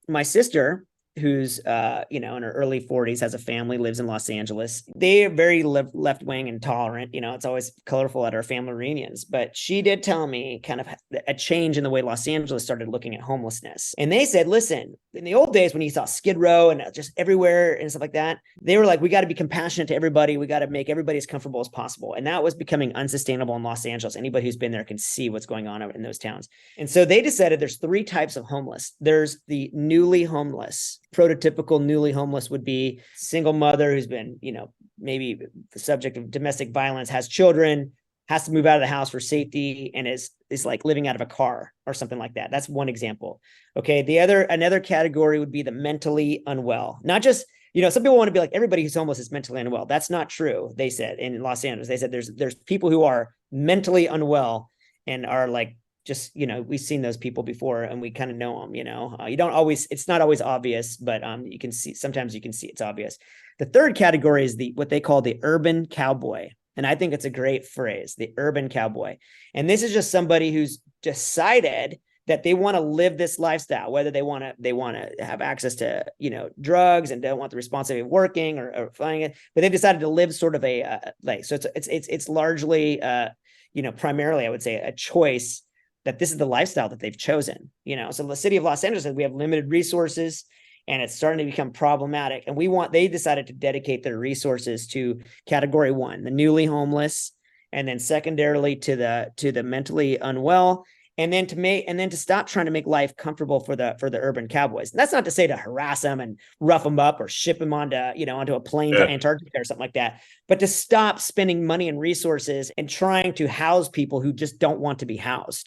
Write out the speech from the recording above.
my sister, who's in her early 40s, has a family, lives in Los Angeles. They are very left wing and tolerant. It's always colorful at our family reunions. But she did tell me kind of a change in the way Los Angeles started looking at homelessness. And they said, listen, in the old days when you saw Skid Row and just everywhere and stuff like that, they were like, we got to be compassionate to everybody. We got to make everybody as comfortable as possible. And that was becoming unsustainable in Los Angeles. Anybody who's been there can see what's going on in those towns. And so they decided there's three types of homeless. There's the newly homeless. Prototypical newly homeless would be single mother who's been, maybe the subject of domestic violence, has children, has to move out of the house for safety, and is like living out of a car or something like that. That's one example. Okay. Another category would be the mentally unwell. Not just, some people want to be like, everybody who's homeless is mentally unwell. That's not true. They said in Los Angeles, they said there's people who are mentally unwell and are like, just, we've seen those people before and we kind of know them, you don't always, it's not always obvious, but you can see, sometimes you can see it's obvious. The third category is what they call the urban cowboy. And I think it's a great phrase, the urban cowboy. And this is just somebody who's decided that they want to live this lifestyle, whether they want to have access to, drugs and don't want the responsibility of working or finding it, but they've decided to live sort of so it's largely, primarily, I would say, a choice that this is the lifestyle that they've chosen, So the city of Los Angeles said we have limited resources and it's starting to become problematic. And they decided to dedicate their resources to category one, the newly homeless, and then secondarily to the mentally unwell, and then to stop trying to make life comfortable for the urban cowboys. And that's not to say to harass them and rough them up or ship them onto a plane to Antarctica or something like that, but to stop spending money and resources and trying to house people who just don't want to be housed.